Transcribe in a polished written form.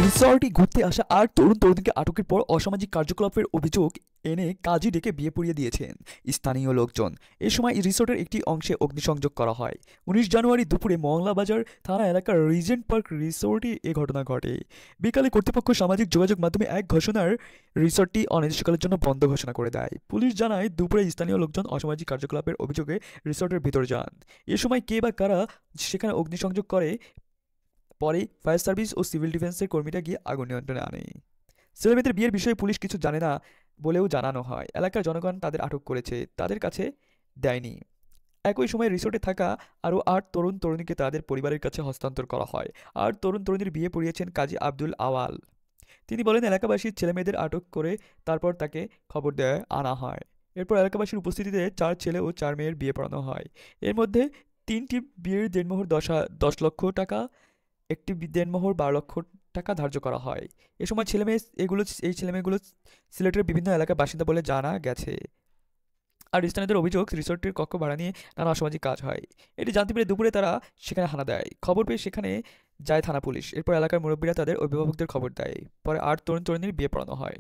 রিসর্টে ঘুরতে আসা ৮ তরুণকে আটকের পর অসামাজিক কার্যকলাপের অভিযোগ এনে কাজী ডেকে বিয়ে পড়িয়ে দিয়েছেন স্থানীয় লোকজন। এ সময় রিসর্টের একটি অংশে অগ্নিসংযোগ করা হয়। ১৯ জানুয়ারি দুপুরে মংলাবাজার থানা এলাকার রিজেন্ট পার্ক রিসোর্টে এ ঘটনা ঘটে। বিকালে কর্তৃপক্ষ সামাজিক যোগাযোগ মাধ্যমে এক ঘোষণার রিসর্টটি অনির্দিষ্টকালের জন্য বন্ধ ঘোষণা করে দেয়। পুলিশ জানায় দুপুরে স্থানীয় লোকজন অসামাজিক কার্যকলাপের অভিযোগে রিসর্টের ভিতর যান। এ সময় কে বা কারা সেখানে অগ্নিসংযোগ করে, পরে ফায়ার সার্ভিস ও সিভিল ডিফেন্সের কর্মীরা গিয়ে আগুন নিয়ন্ত্রণে আনে। ছেলেমেয়েদের বিয়ের বিষয়ে পুলিশ কিছু জানে না বলেও জানানো হয়। এলাকার জনগণ তাদের আটক করেছে, তাদের কাছে দেয়নি। একই সময় রিসোর্টে থাকা আরও ৮ তরুণীকে তাদের পরিবারের কাছে হস্তান্তর করা হয়। আর তরুণীর বিয়ে পড়িয়েছেন কাজী আব্দুল আওয়াল। তিনি বলেন, এলাকাবাসীর ছেলেমেয়েদের আটক করে তারপর তাকে খবর দেয় আনা হয়। এরপর এলাকাবাসীর উপস্থিতিতে ৪ ছেলে ও ৪ মেয়ের বিয়ে পড়ানো হয়। এর মধ্যে ৩টি বিয়ের দেনমোহর ১০ লক্ষ টাকা, একটি দেনমোহর ১২ লক্ষ টাকা ধার্য করা হয়। এ সময় এই ছেলেমেয়েগুলো সিলেটের বিভিন্ন এলাকার বাসিন্দা বলে জানা গেছে। আর স্থানীয়দের অভিযোগ, রিসোর্টের কক্ষ ভাড়া নিয়ে নানা অসামাজিক কাজ হয়। এটি জানতে পেরে দুপুরে তারা সেখানে হানা দেয়। খবর পেয়ে সেখানে যায় থানা পুলিশ। এরপর এলাকার মুরব্বীরা তাদের অভিভাবকদের খবর দেয়। পরে ৮ তরুণীর বিয়ে পড়ানো হয়।